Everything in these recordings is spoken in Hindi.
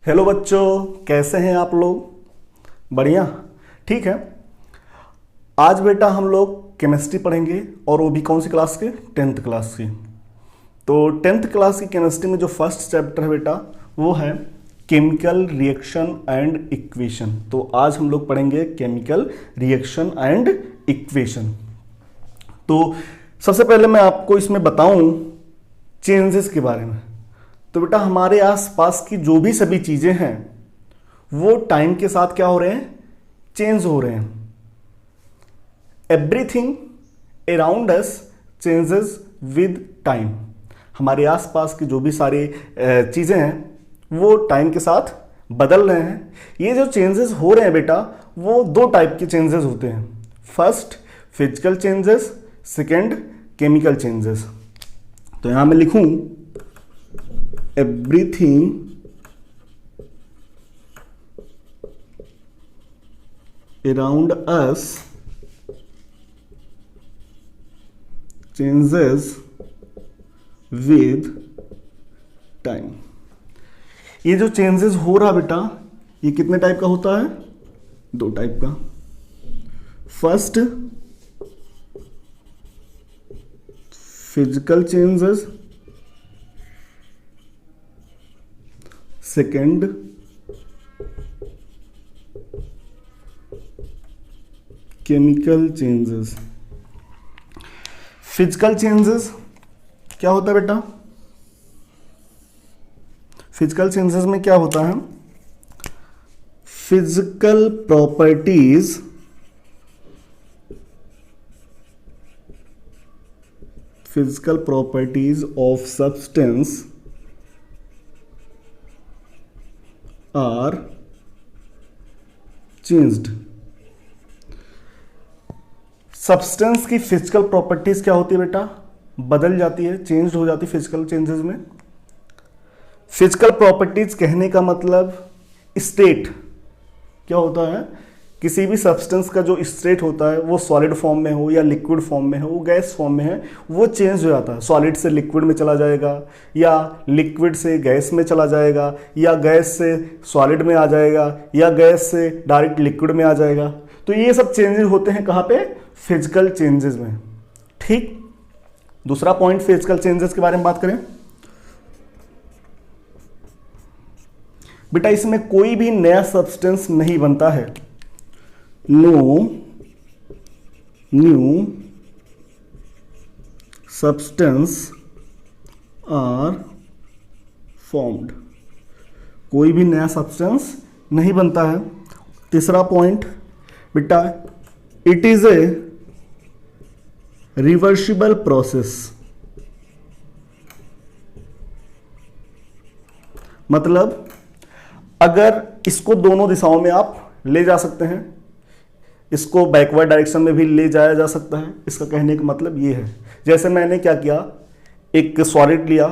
हेलो बच्चों, कैसे हैं आप लोग? बढ़िया। ठीक है। आज बेटा हम लोग केमिस्ट्री पढ़ेंगे और वो भी कौन सी क्लास के? 10th क्लास की। तो 10th क्लास की केमिस्ट्री में जो फर्स्ट चैप्टर है बेटा वो है केमिकल रिएक्शन एंड इक्वेशन। तो आज हम लोग पढ़ेंगे केमिकल रिएक्शन एंड इक्वेशन। तो सबसे पहले मैं आपको इसमें बताऊं चेंजेस के बारे में। तो बेटा हमारे आसपास की जो भी सभी चीजें हैं वो टाइम के साथ क्या हो रहे हैं? चेंज हो रहे हैं। Everything around us changes with time. हमारे आसपास की जो भी सारी चीजें हैं वो टाइम के साथ बदल रहे हैं। ये जो चेंजेस हो रहे हैं बेटा वो दो टाइप के चेंजेस होते हैं। First physical changes, second chemical changes. तो यहां मैं लिखूं everything around us changes with time। ये जो चेंजेस हो रहा बेटा ये कितने टाइप का होता है? दो टाइप का। First physical changes, second chemical changes. Physical changes क्या होता है बेटा? फिजिकल चेंजेस में क्या होता है? Physical properties of substance are changed. Substance की फिजिकल प्रॉपर्टीज क्या होती है बेटा? बदल जाती है, चेंज हो जाती है फिजिकल चेंजेस में। फिजिकल प्रॉपर्टीज कहने का मतलब स्टेट क्या होता है? किसी भी सब्सटेंस का जो स्टेट होता है वो सॉलिड फॉर्म में हो या लिक्विड फॉर्म में हो, गैस फॉर्म में है, वो चेंज हो जाता है। सॉलिड से लिक्विड में चला जाएगा या लिक्विड से गैस में चला जाएगा या गैस से सॉलिड में आ जाएगा या गैस से डायरेक्ट लिक्विड में आ जाएगा। तो ये सब चेंजेस होते हैं कहाँ पे? फिजिकल चेंजेस में। ठीक। दूसरा पॉइंट फिजिकल चेंजेस के बारे में बात करें बेटा, इसमें कोई भी नया सब्सटेंस नहीं बनता है। No new substance are formed। कोई भी नया सब्सटेंस नहीं बनता है। तीसरा पॉइंट बेटा, it is a reversible process. मतलब अगर इसको दोनों दिशाओं में आप ले जा सकते हैं, इसको बैकवर्ड डायरेक्शन में भी ले जाया जा सकता है। इसका कहने का मतलब ये है, जैसे मैंने क्या किया, एक सॉलिड लिया,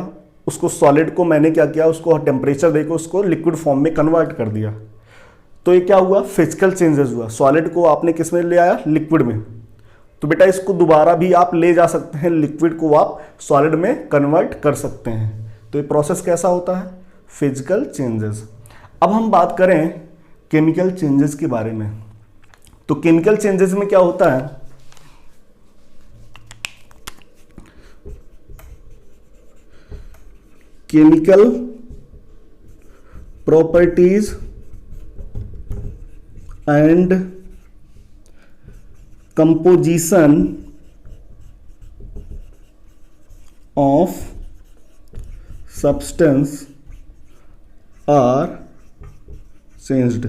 उसको सॉलिड को मैंने क्या किया, उसको टेम्परेचर देकर उसको लिक्विड फॉर्म में कन्वर्ट कर दिया। तो ये क्या हुआ? फिजिकल चेंजेस हुआ। सॉलिड को आपने किस में ले आया? लिक्विड में। तो बेटा इसको दोबारा भी आप ले जा सकते हैं, लिक्विड को आप सॉलिड में कन्वर्ट कर सकते हैं। तो ये प्रोसेस कैसा होता है? Physical changes. अब हम बात करें केमिकल चेंजेस के बारे में। तो केमिकल चेंजेस में क्या होता है? Chemical properties and composition of substance are changed.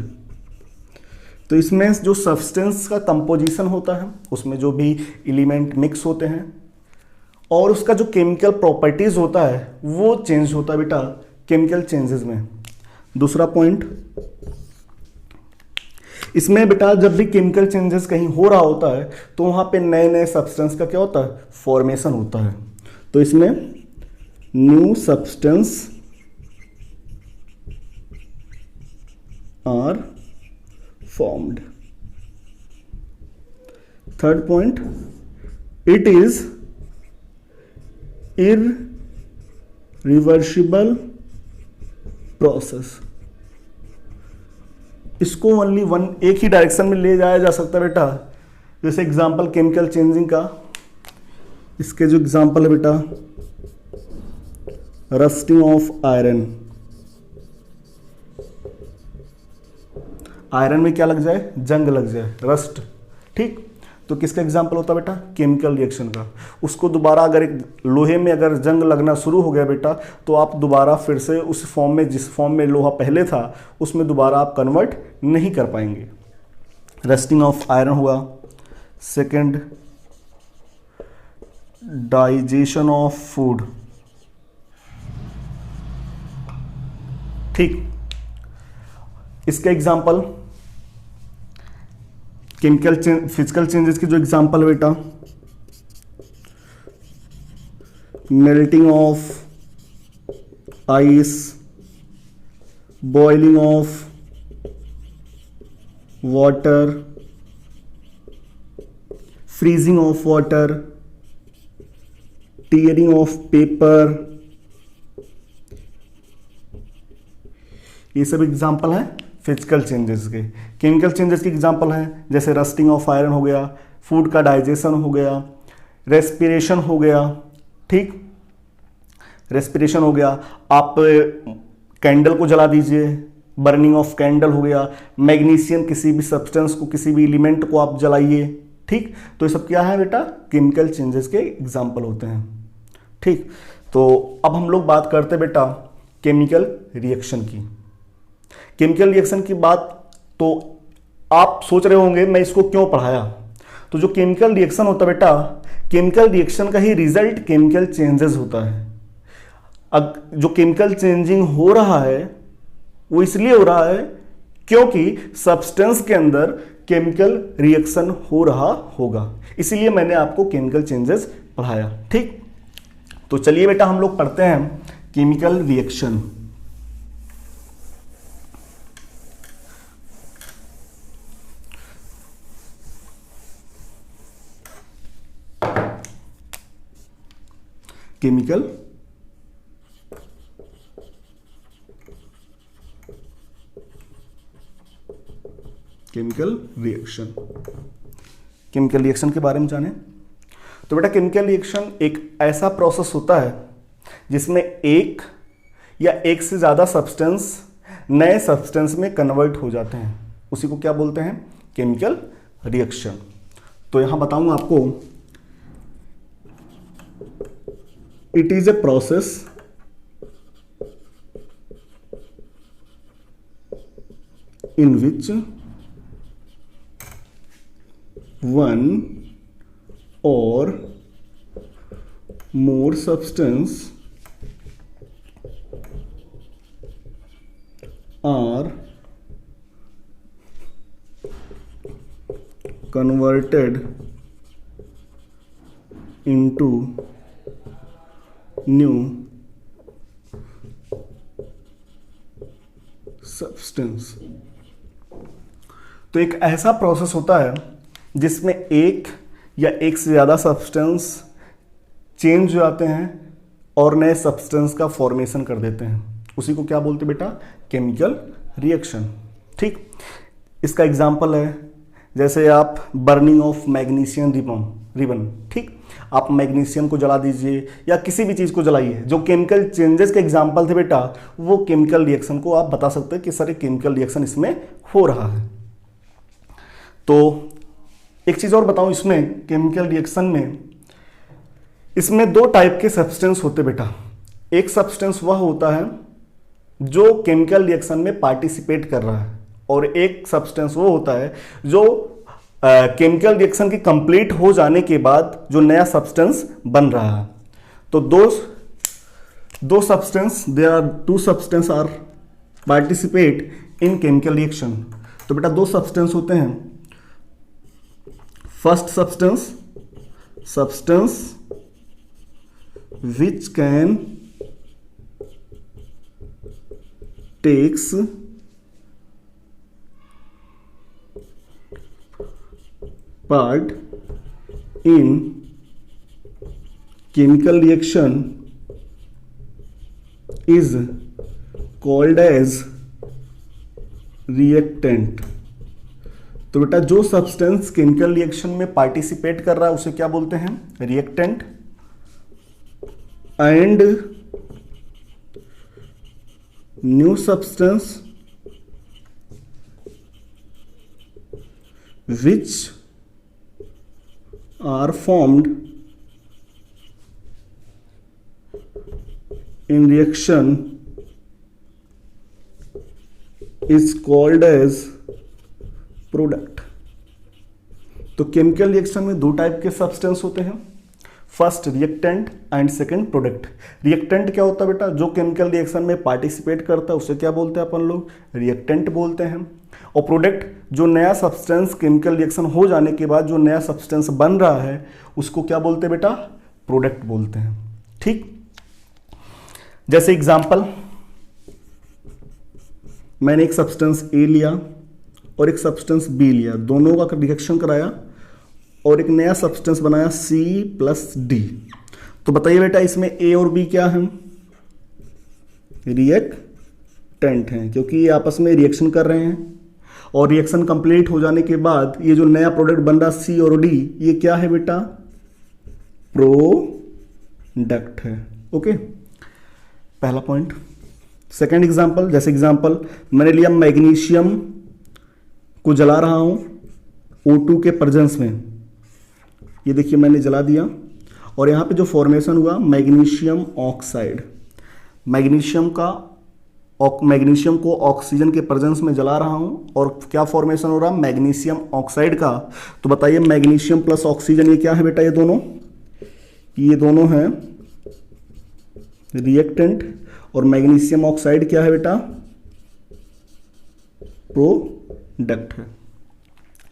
तो इसमें जो सब्सटेंस का कंपोजिशन होता है, उसमें जो भी एलिमेंट मिक्स होते हैं और उसका जो केमिकल प्रॉपर्टीज होता है वो चेंज होता है बेटा केमिकल चेंजेस में। दूसरा पॉइंट, इसमें बेटा जब भी केमिकल चेंजेस कहीं हो रहा होता है तो वहां पे नए नए सब्सटेंस का क्या होता है? फॉर्मेशन होता है। तो इसमें new substance are formed। Third point, it is irreversible process। इसको ओनली वन एक ही डायरेक्शन में ले जाया जा सकता है बेटा। जैसे एग्जांपल केमिकल चेंजिंग का, इसके जो एग्जांपल है बेटा, रस्टिंग ऑफ आयरन, आयरन में क्या लग जाए, जंग लग जाए, रस्ट, ठीक। तो किसका एग्जांपल होता है बेटा, केमिकल रिएक्शन का। उसको दोबारा अगर एक लोहे में अगर जंग लगना शुरू हो गया बेटा, तो आप दोबारा फिर से उस फॉर्म में, जिस फॉर्म में लोहा पहले था, उसमें दोबारा आप कन्वर्ट नहीं कर पाएंगे। रस्टिंग ऑफ आयरन हुआ। सेकंड, डाइजेशन ऑफ फूड, ठीक। इसका एग्जांपल केमिकल फिजिकल चेंजेस की जो एग्जांपल है बेटा, melting of ice, boiling of water, freezing of water, tearing of paper, ये सब एग्जांपल हैं फिजिकल चेंजेस के। केमिकल चेंजेस की एग्जांपल हैं जैसे रस्टिंग ऑफ आयरन हो गया, फूड का डाइजेशन हो गया, रेस्पिरेशन हो गया, ठीक। रेस्पिरेशन हो गया, आप कैंडल को जला दीजिए, बर्निंग ऑफ कैंडल हो गया। मैग्नीशियम, किसी भी सब्सटेंस को, किसी भी एलिमेंट को आप जलाइए, ठीक। तो ये सब क्या है बेटा, केमिकल चेंजेस के एग्जांपल होते हैं, ठीक। तो अब हम लोग बात करते हैं बेटा केमिकल रिएक्शन की। केमिकल रिएक्शन की बात तो आप सोच रहे होंगे मैं इसको क्यों पढ़ाया। तो जो केमिकल रिएक्शन होता है बेटा, केमिकल रिएक्शन का ही रिजल्ट केमिकल चेंजेस होता है। अब जो केमिकल चेंजिंग हो रहा है वो इसलिए हो रहा है क्योंकि सब्सटेंस के अंदर केमिकल रिएक्शन हो रहा होगा, इसीलिए मैंने आपको केमिकल चेंजेस पढ़ाया, ठीक। तो चलिए बेटा हम लोग पढ़ते हैं chemical reaction. Chemical reaction, chemical reaction के बारे में जाने। तो बेटा केमिकल रिएक्शन एक ऐसा प्रोसेस होता है जिसमें एक या एक से ज़्यादा सब्सटेंस नए सब्सटेंस में कन्वर्ट हो जाते हैं, उसी को क्या बोलते हैं, केमिकल रिएक्शन। तो यहां बताऊंगा आपको, it is a process in which one or more substance are converted into new substance. तो एक ऐसा प्रोसेस होता है जिसमें एक या एक से ज़्यादा सब्सटेंस चेंज हो जाते हैं और नए सब्सटेंस का फॉर्मेशन कर देते हैं, उसी को क्या बोलते हैं बेटा, केमिकल रिएक्शन, ठीक। इसका एग्जांपल है जैसे आप बर्निंग ऑफ मैग्नीशियम रिबन, ठीक। आप मैग्नीशियम को जला दीजिए या किसी भी चीज़ को जलाइए, जो केमिकल चेंजेस के एग्जांपल थे बेटा, वो केमिकल रिएक्शन को आप बता सकते हैं कि सर केमिकल रिएक्शन इसमें हो रहा है। तो एक चीज़ और बताऊं, इसमें केमिकल रिएक्शन में इसमें दो टाइप के सब्सटेंस होते बेटा। एक सब्सटेंस वह होता है जो केमिकल रिएक्शन में पार्टिसिपेट कर रहा है, और एक सब्सटेंस वो होता है जो केमिकल रिएक्शन की कंप्लीट हो जाने के बाद जो नया सब्सटेंस बन रहा है। तो दो substance, there are two substance are participate in chemical reaction. तो बेटा दो सब्सटेंस होते हैं, first substance which can takes part in chemical reaction is called as reactant. तो बेटा जो सब्सटेंस केमिकल रिएक्शन में पार्टिसिपेट कर रहा है उसे क्या बोलते हैं? Reactant. And new substance which are formed in reaction is called as product। तो केमिकल रिएक्शन में दो टाइप के सब्सटेंस होते हैं, first reactant and second product. Reactant क्या होता है बेटा? जो केमिकल रिएक्शन में पार्टिसिपेट करता है उसे क्या बोलते हैं अपन लोग? रिएक्टेंट बोलते हैं। और प्रोडक्ट जो नया सब्सटेंस केमिकल रिएक्शन हो जाने के बाद जो नया सब्सटेंस बन रहा है उसको क्या बोलते हैं बेटा? प्रोडक्ट बोलते हैं। ठीक, जैसे एग्जांपल, मैंने एक सब्सटेंस ए लिया और एक सब्सटेंस बी लिया, दोनों का रिएक्शन कराया और एक नया सब्सटेंस बनाया C+D। तो बताइए बेटा इसमें ए और बी क्या हैं? रिएक्टेंट हैं, क्योंकि ये आपस में रिएक्शन कर रहे हैं और रिएक्शन कंप्लीट हो जाने के बाद ये जो नया प्रोडक्ट बन रहा C और D, ये क्या है बेटा? प्रोडक्ट है। ओके, पहला पॉइंट। सेकंड एग्जांपल, जैसे एग्जांपल मैंने लिया मैग्नीशियम को जला रहा हूं O2 के प्रेजेंस में, ये देखिए मैंने जला दिया और यहां पे जो फॉर्मेशन हुआ मैग्नीशियम ऑक्साइड। मैग्नीशियम को ऑक्सीजन के प्रेजेंस में जला रहा हूं और क्या फॉर्मेशन हो रहा है? मैग्नीशियम ऑक्साइड का। तो बताइए मैग्नीशियम प्लस ऑक्सीजन ये क्या है बेटा? ये दोनों हैं रिएक्टेंट और मैग्नीशियम ऑक्साइड क्या है बेटा? प्रोडक्ट है।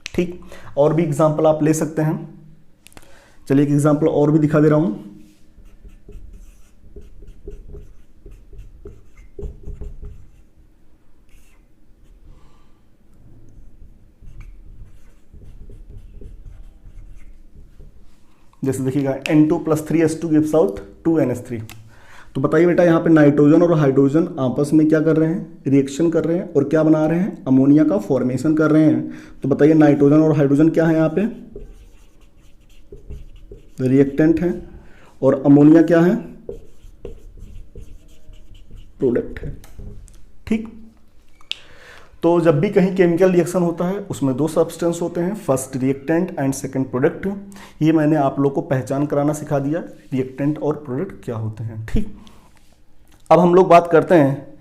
ठीक, और भी एग्जांपल आप ले सकते हैं। चलिए एक एग्जांपल और भी दिखा दे रहा हूं। जैसे देखिएगा N2+3H2 गिव्स आउट 2NH3। तो बताइए बेटा यहाँ पे नाइट्रोजन और हाइड्रोजन आपस में क्या कर रहे हैं? रिएक्शन कर रहे हैं और क्या बना रहे हैं? अमोनिया का फॉर्मेशन कर रहे हैं। तो बताइए नाइट्रोजन और हाइड्रोजन क्या है? यहाँ पे रिएक्टेंट है और अमोनिया क्या है? प्रोडक्ट है। ठीक, तो जब भी कहीं केमिकल रिएक्शन होता है उसमें दो सब्सटेंस होते हैं, first reactant and second product. ये मैंने आप लोग को पहचान कराना सिखा दिया, रिएक्टेंट और प्रोडक्ट क्या होते हैं। ठीक, अब हम लोग बात करते हैं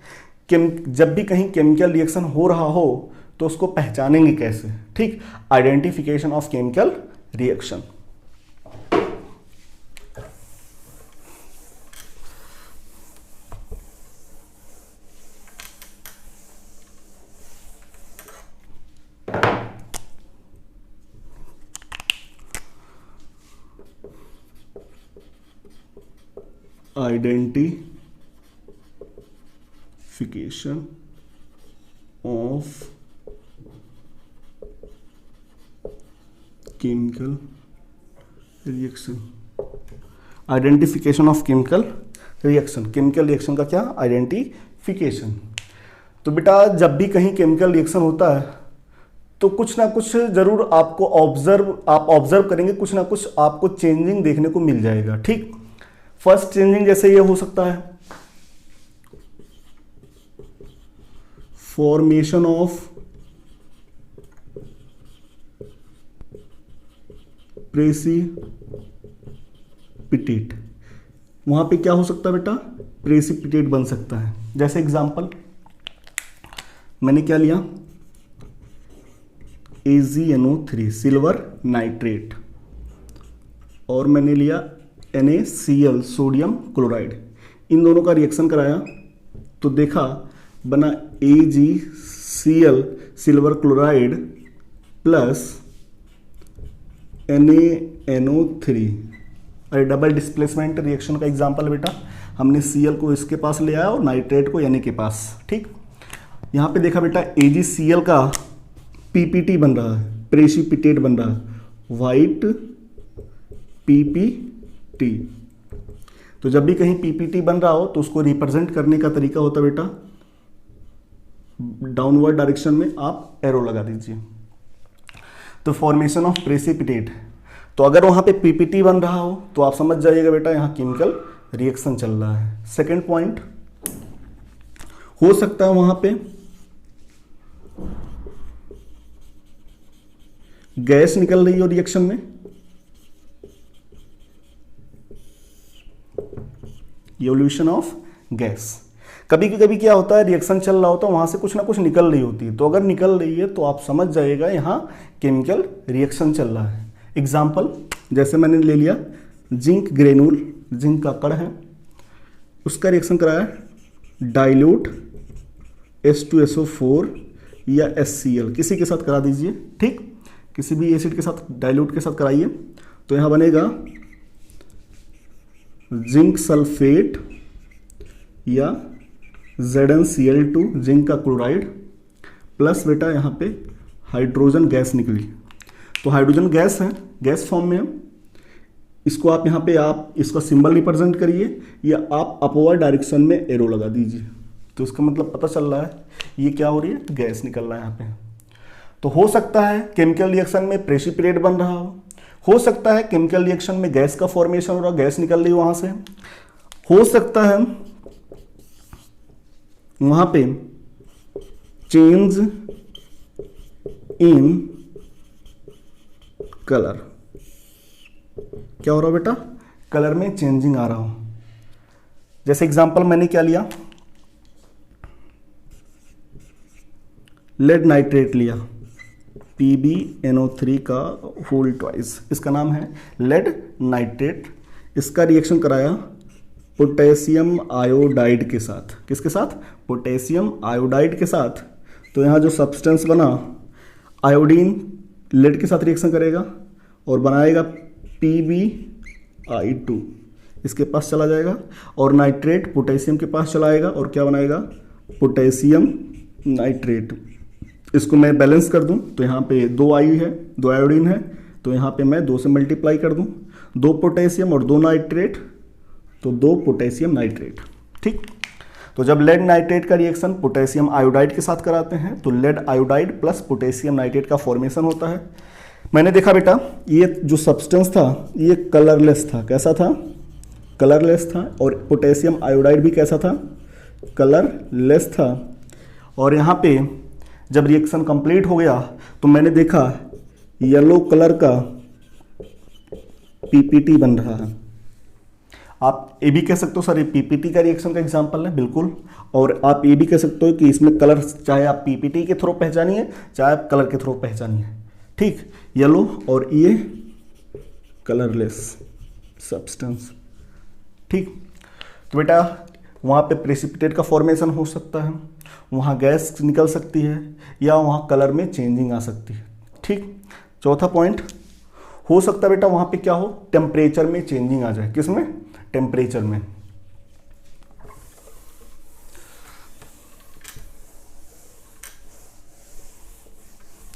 कि जब भी कहीं केमिकल रिएक्शन हो रहा हो तो उसको पहचानेंगे कैसे। ठीक, identification of chemical reaction. Identification of chemical reaction. Identification of chemical reaction, chemical reaction का क्या? आइडेंटिफिकेशन। तो बेटा जब भी कहीं केमिकल रिएक्शन होता है तो कुछ ना कुछ जरूर आपको ऑब्जर्व करेंगे, कुछ ना कुछ आपको चेंजिंग देखने को मिल जाएगा। ठीक, फर्स्ट चेंजिंग जैसे ये हो सकता है फॉर्मेशन ऑफ प्रेसिपिटेट। वहां पे क्या हो सकता है बेटा? प्रेसिपिटेट बन सकता है। जैसे एग्जांपल मैंने क्या लिया? AgNO3 सिल्वर नाइट्रेट और मैंने लिया NaCl सोडियम क्लोराइड। इन दोनों का रिएक्शन कराया तो देखा बना AgCl silver chloride plus NaNO3। अरे डबल डिस्प्लेसमेंट रिएक्शन का एग्जांपल बेटा, हमने Cl को इसके पास ले आया और नाइट्रेट को Na के पास। ठीक, यहाँ पे देखा बेटा AgCl का PPT बन रहा है, प्रेसिपिटेट बन रहा है, वाइट PPT। तो जब भी कहीं PPT बन रहा हो तो उसको रिप्रेजेंट करने का तरीका होता है बेटा डाउनवर्ड डायरेक्शन में आप एरो लगा दीजिए। तो फॉर्मेशन ऑफ प्रेसिपिटेट, तो अगर वहां पे पीपीटी बन रहा हो तो आप समझ जाइएगा बेटा यहां केमिकल रिएक्शन चल रहा है। सेकेंड पॉइंट, हो सकता है वहां पे गैस निकल रही हो रिएक्शन में, इवोल्यूशन ऑफ गैस। कभी कभी क्या होता है, रिएक्शन चल रहा होता है, वहां से कुछ ना कुछ निकल रही होती है, तो अगर निकल रही है तो आप समझ जाइएगा यहां केमिकल रिएक्शन चल रहा है। एग्जाम्पल, जैसे मैंने ले लिया जिंक ग्रेनुल, जिंक का कण है, उसका रिएक्शन कराया डाइल्यूट H2SO4 या HCl, किसी के साथ करा दीजिए, ठीक, किसी भी एसिड के साथ डाइल्यूट के साथ कराइए, तो यहां बनेगा जिंक सल्फेट या ZnCl2, जिंक का क्लोराइड, प्लस बेटा यहाँ पे हाइड्रोजन गैस निकली। तो हाइड्रोजन गैस है, गैस फॉर्म में है, इसको आप यहाँ पे आप इसका सिंबल रिप्रेजेंट करिए या आप अपवर्ड डायरेक्शन में एरो लगा दीजिए, तो इसका मतलब पता चल रहा है ये क्या हो रही है, गैस निकल रहा है यहाँ पे। तो हो सकता है केमिकल रिएक्शन में प्रेसिपिटेट बन रहा हो सकता है केमिकल रिएक्शन में गैस का फॉर्मेशन हो रहा, गैस निकल रही वहां से, हो सकता है वहां पे चेंज इन कलर, क्या हो रहा बेटा, कलर में चेंजिंग आ रहा हो। जैसे एग्जांपल मैंने क्या लिया, लेड नाइट्रेट लिया, PbNO3 का होल ट्वाइस, इसका नाम है लेड नाइट्रेट। इसका रिएक्शन कराया पोटेशियम आयोडाइड के साथ, किसके साथ, पोटेशियम आयोडाइड के साथ। तो यहाँ जो सब्सटेंस बना, आयोडीन लेड के साथ रिएक्शन करेगा और बनाएगा PbI2, इसके पास चला जाएगा, और नाइट्रेट पोटेशियम के पास चलाएगा और क्या बनाएगा, पोटेशियम नाइट्रेट। इसको मैं बैलेंस कर दूं तो यहाँ पे 2 आई है, 2 आयोडीन है, तो यहाँ पे मैं 2 से मल्टीप्लाई कर दूं, 2 पोटेशियम और 2 नाइट्रेट, तो 2 पोटेशियम नाइट्रेट, ठीक। तो जब लेड नाइट्रेट का रिएक्शन पोटेशियम आयोडाइड के साथ कराते हैं तो lead iodide plus potassium nitrate का फॉर्मेशन होता है। मैंने देखा बेटा ये जो सब्सटेंस था ये कलरलेस था, कैसा था, कलरलेस था, और पोटेशियम आयोडाइड भी कैसा था, कलरलेस था। और यहाँ पे जब रिएक्शन कंप्लीट हो गया तो मैंने देखा येलो कलर का पीपीटी बन रहा है। आप ये भी कह सकते हो सर ये पीपीटी का रिएक्शन का एग्जांपल है, बिल्कुल। और आप ये भी कह सकते हो कि इसमें कलर चाहे आप पीपीटी के थ्रू पहचानिए चाहे आप कलर के थ्रू पहचानिए, ठीक, येलो और ये कलरलेस सब्सटेंस, ठीक। तो बेटा वहाँ पे प्रेसिपिटेट का फॉर्मेशन हो सकता है, वहाँ गैस निकल सकती है या वहाँ कलर में चेंजिंग आ सकती है, ठीक। चौथा पॉइंट, हो सकता है बेटा वहाँ पे क्या हो, टेम्परेचर में चेंजिंग आ जाए, किसमें, टेम्परेचर में।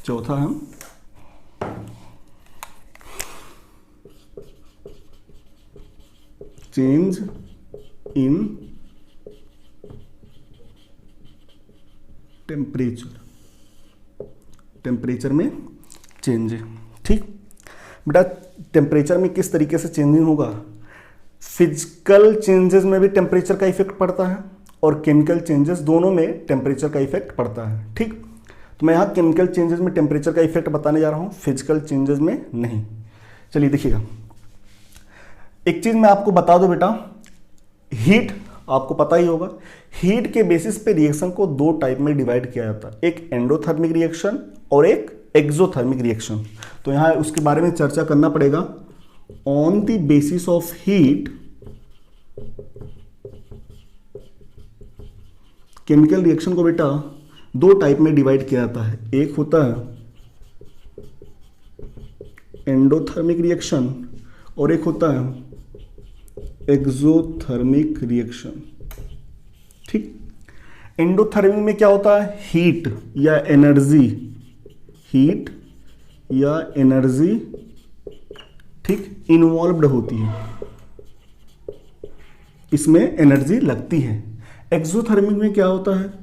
चौथा है चेंज इन टेम्परेचर, टेम्परेचर में चेंज, ठीक। बेटा टेम्परेचर में किस तरीके से चेंजिंग होगा, फिजिकल चेंजेस में भी टेम्परेचर का इफेक्ट पड़ता है और केमिकल चेंजेस, दोनों में टेम्परेचर का इफेक्ट पड़ता है, ठीक। तो मैं यहाँ केमिकल चेंजेस में टेम्परेचर का इफेक्ट बताने जा रहा हूँ, फिजिकल चेंजेस में नहीं। चलिए देखिएगा, एक चीज मैं आपको बता दूं बेटा, हीट आपको पता ही होगा, हीट के बेसिस पे रिएक्शन को 2 टाइप में डिवाइड किया जाता है, एक एंडोथर्मिक रिएक्शन और एक एक्सोथर्मिक रिएक्शन। तो यहाँ उसके बारे में चर्चा करना पड़ेगा। On the basis of heat chemical reaction को बेटा 2 टाइप में डिवाइड किया जाता है, एक होता है एंडोथर्मिक रिएक्शन और एक होता है एक्सोथर्मिक रिएक्शन, ठीक। एंडोथर्मिक में क्या होता है, हीट या एनर्जी, हीट या एनर्जी, ठीक, इन्वॉल्व्ड होती है, इसमें एनर्जी लगती है। एक्सोथर्मिक में क्या होता है,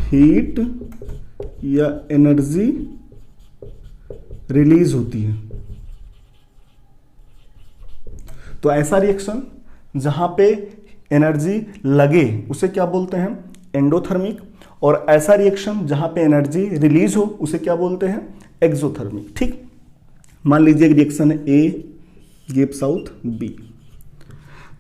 हीट या एनर्जी रिलीज होती है। तो ऐसा रिएक्शन जहां पे एनर्जी लगे उसे क्या बोलते हैं, एंडोथर्मिक। और ऐसा रिएक्शन जहां पे एनर्जी रिलीज हो उसे क्या बोलते हैं, एक्सोथर्मिक। ठीक, मान लीजिए रिएक्शन है ए गिव्स आउट बी।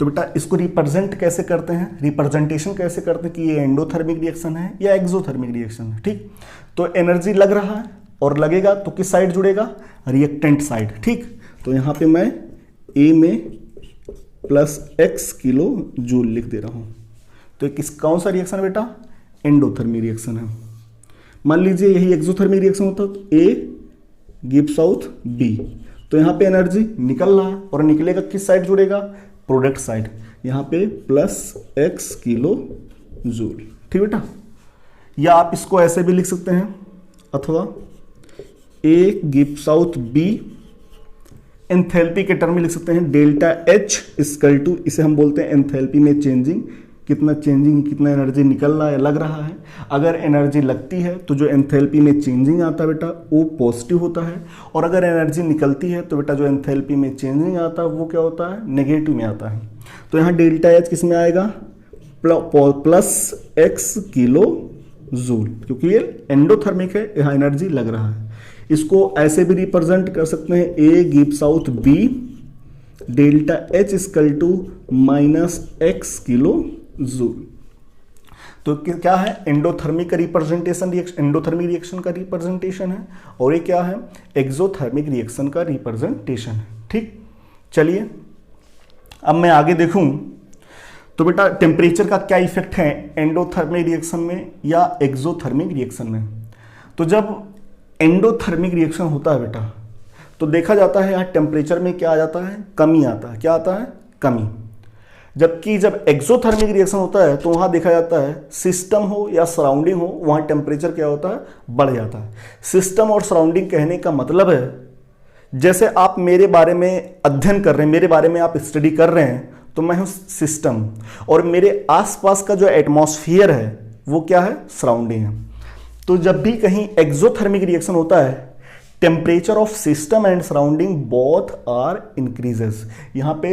तो बेटा इसको रिप्रेजेंट कैसे करते हैं, रिप्रेजेंटेशन कैसे करते हैं कि ये एंडोथर्मिक रिएक्शन है या एक्सोथर्मिक रिएक्शन है। ठीक, तो एनर्जी लग रहा है और लगेगा तो किस साइड जुड़ेगा, रिएक्टेंट साइड। ठीक, तो यहां पे मैं ए में प्लस एक्स किलो जूल लिख दे रहा हूं। तो किस कौन सा रिएक्शन है बेटा, एंडोथर्मिक रिएक्शन है। मान लीजिए यही एक्सोथर्मिक रिएक्शन होता तो ए गिव्स आउट बी, तो यहां पे एनर्जी निकल रहा है और निकलेगा किस साइड जुड़ेगा, प्रोडक्ट साइड। यहां पे प्लस एक्स किलो जूल। ठीक बेटा, या आप इसको ऐसे भी लिख सकते हैं, अथवा A gives out B, enthalpy के टर्म में लिख सकते हैं डेल्टा एच इक्वल टू, इसे हम बोलते हैं एंथैल्पी में चेंजिंग, कितना चेंजिंग, कितना एनर्जी निकल रहा है, लग रहा है। अगर एनर्जी लगती है तो जो एंथैल्पी में चेंजिंग आता है बेटा वो पॉजिटिव होता है, और अगर एनर्जी निकलती है तो बेटा जो एंथैल्पी में चेंजिंग आता है वो क्या होता है, नेगेटिव में आता है। तो यहाँ डेल्टा एच किस में आएगा, प्लस एक्स किलो जूल, क्योंकि ये एंडोथर्मिक है, यहाँ एनर्जी लग रहा है। इसको ऐसे भी रिप्रेजेंट कर सकते हैं, A gives out B delta H equal to minus X kilo joule. तो क्या है, एंडोथर्मिक का रिप्रेजेंटेशन, एंडोथर्मिक रिएक्शन का रिप्रेजेंटेशन है, और ये क्या है, एक्सोथर्मिक रिएक्शन का रिप्रेजेंटेशन है। ठीक, चलिए अब मैं आगे देखूं तो बेटा टेम्परेचर का क्या इफेक्ट है एंडोथर्मिक रिएक्शन में या एक्सोथर्मिक रिएक्शन में। तो जब एंडोथर्मिक रिएक्शन होता है बेटा तो देखा जाता है यहाँ टेम्परेचर में क्या आ जाता है, कमी आता है। क्या आता है, कमी। जबकि जब एक्सोथर्मिक रिएक्शन होता है तो वहाँ देखा जाता है सिस्टम हो या सराउंडिंग हो, वहाँ टेम्परेचर क्या होता है, बढ़ जाता है। सिस्टम और सराउंडिंग कहने का मतलब है जैसे आप मेरे बारे में अध्ययन कर रहे हैं, मेरे बारे में आप स्टडी कर रहे हैं, तो मैं हूँ सिस्टम, और मेरे आसपास का जो एटमॉस्फेयर है वो क्या है, सराउंडिंग है। तो जब भी कहीं एक्सोथर्मिक रिएक्शन होता है temperature of system and surrounding both are increases. यहां पे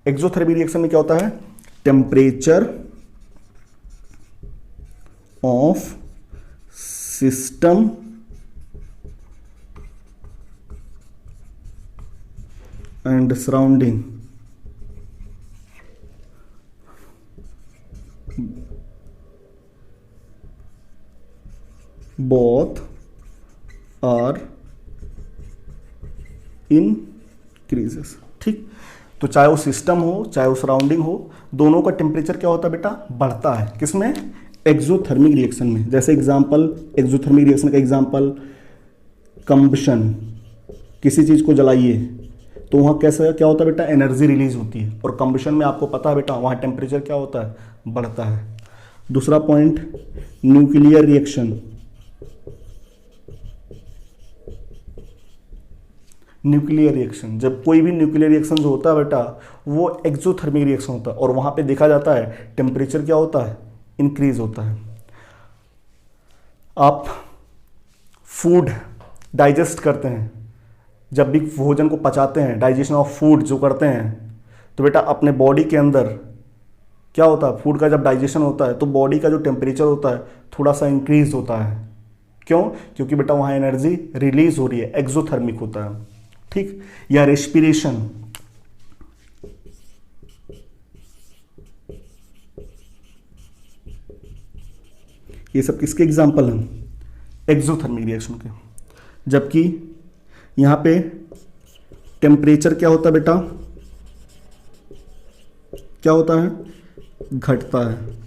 एक्सोथर्मिक रिएक्शन में क्या होता है, temperature of system and surrounding both are increases। ठीक, तो चाहे वो सिस्टम हो चाहे वो सराउंडिंग हो, दोनों का टेम्परेचर क्या होता है बेटा, बढ़ता है। किसमें, एक्सोथर्मिक रिएक्शन में। जैसे एग्जांपल, एक्सोथर्मिक रिएक्शन का एग्जांपल कंबशन, किसी चीज को जलाइए तो वहाँ कैसा क्या होता है बेटा, एनर्जी रिलीज होती है, और कंबशन में आपको पता है बेटा वहाँ टेम्परेचर क्या होता है, बढ़ता है। दूसरा point, nuclear reaction. Nuclear reaction, जब कोई भी न्यूक्लियर रिएक्शन जो होता है बेटा वो एक्सोथर्मिक रिएक्शन होता है, और वहां पे देखा जाता है टेम्परेचर क्या होता है, इंक्रीज होता है। आप फूड डाइजेस्ट करते हैं, जब भी भोजन को पचाते हैं, डाइजेशन ऑफ फूड जो करते हैं, तो बेटा अपने बॉडी के अंदर क्या होता है, फूड का जब डाइजेशन होता है तो बॉडी का जो टेम्परेचर होता है थोड़ा सा इंक्रीज होता है। क्यों, क्योंकि बेटा वहां एनर्जी रिलीज हो रही है, एक्सोथर्मिक होता है। ठीक, या रेस्पिरेशन, ये सब किसके एग्जाम्पल हैं, एक्सोथर्मिक रिएक्शन के। जबकि यहां पे टेम्परेचर क्या होता है बेटा, क्या होता है, घटता है।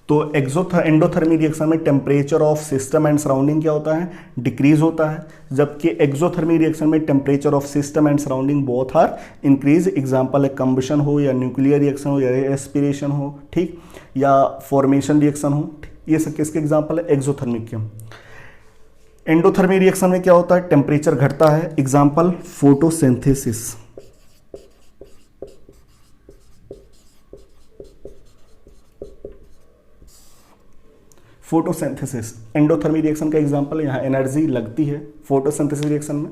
तो एंडोथर्मिक रिएक्शन में temperature of system and surrounding क्या होता है, डिक्रीज होता है। जबकि एक्सोथर्मिक रिएक्शन में temperature of system and surrounding both are increase. Example है कंबशन हो या न्यूक्लियर रिएक्शन हो या रेस्पिरेशन हो, ठीक, या फॉर्मेशन रिएक्शन हो, ये सब किसके एग्जांपल है, एक्सोथर्मिक के। एंडोथर्मिक रिएक्शन में क्या होता है, टेम्परेचर घटता है। Example photosynthesis. Photosynthesis endothermic reaction का एग्जांपल है। यहाँ एनर्जी लगती है फोटोसिंथेसिस रिएक्शन में,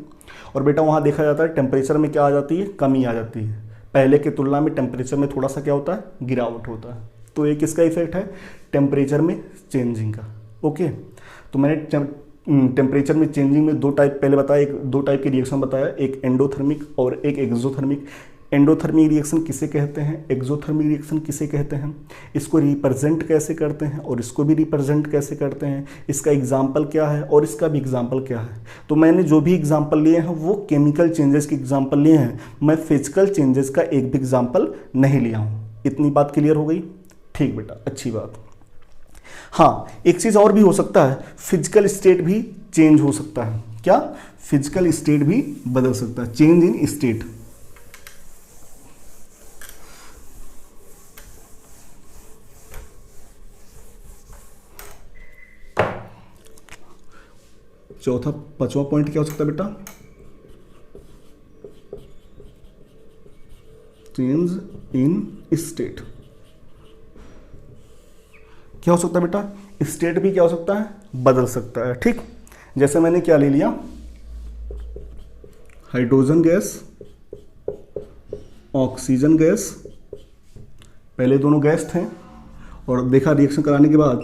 और बेटा वहाँ देखा जाता है टेम्परेचर में क्या आ जाती है, कमी आ जाती है। पहले की तुलना में टेम्परेचर में थोड़ा सा क्या होता है, गिरावट होता है। तो ये किसका इफेक्ट है, टेम्परेचर में चेंजिंग का। ओके, तो मैंने टेम्परेचर में चेंजिंग में दो टाइप पहले बताया, दो टाइप के रिएक्शन बताया, एक एंडोथर्मिक और एक एक्सोथर्मिक। एंडोथर्मिक रिएक्शन किसे कहते हैं, एक्सोथर्मिक रिएक्शन किसे कहते हैं, इसको रिप्रेजेंट कैसे करते हैं और इसको भी रिप्रेजेंट कैसे करते हैं, इसका एग्जाम्पल क्या है और इसका भी एग्जाम्पल क्या है। तो मैंने जो भी एग्जाम्पल लिए हैं वो केमिकल चेंजेस के एग्जाम्पल लिए हैं, मैं फिजिकल चेंजेस का एक भी एग्जाम्पल नहीं लिया हूँ। इतनी बात क्लियर हो गई, ठीक बेटा, अच्छी बात। हाँ, एक चीज़ और भी हो सकता है, फिजिकल स्टेट भी चेंज हो सकता है। क्या, फिजिकल स्टेट भी बदल सकता है, चेंज इन स्टेट। चौथा पांचवा पॉइंट क्या हो सकता है बेटा, चेंज इन स्टेट। क्या हो सकता है बेटा, स्टेट भी क्या हो सकता है, बदल सकता है। ठीक, जैसे मैंने क्या ले लिया, हाइड्रोजन गैस, ऑक्सीजन गैस, पहले दोनों गैस थे और देखा रिएक्शन कराने के बाद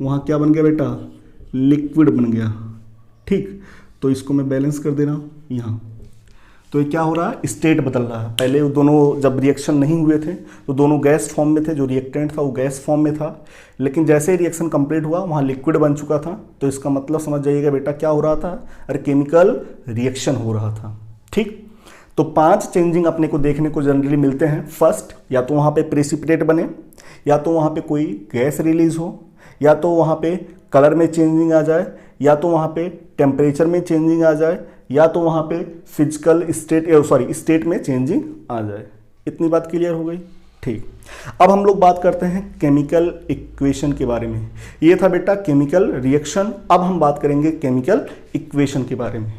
वहाँ क्या बन गया बेटा, लिक्विड बन गया। ठीक, तो इसको मैं बैलेंस कर दे रहा हूँ यहाँ। तो ये क्या हो रहा है, स्टेट बदल रहा है। पहले वो दोनों जब रिएक्शन नहीं हुए थे तो दोनों गैस फॉर्म में थे, जो रिएक्टेंट था वो गैस फॉर्म में था, लेकिन जैसे ही रिएक्शन कंप्लीट हुआ वहाँ लिक्विड बन चुका था। तो इसका मतलब समझ जाइएगा बेटा क्या हो रहा था, अरे केमिकल रिएक्शन हो रहा था। ठीक, तो 5 चेंजिंग अपने को देखने को जनरली मिलते हैं। फर्स्ट, या तो वहाँ पे प्रेसिपिटेट बने, या तो वहाँ पे कोई गैस रिलीज हो, या तो वहाँ पे कलर में चेंजिंग आ जाए, या तो वहाँ पे टेम्परेचर में चेंजिंग आ जाए, या तो वहाँ पे फिजिकल स्टेट में चेंजिंग आ जाए। इतनी बात क्लियर हो गई। ठीक, अब हम लोग बात करते हैं केमिकल इक्वेशन के बारे में। ये था बेटा केमिकल रिएक्शन। अब हम बात करेंगे केमिकल इक्वेशन के बारे में।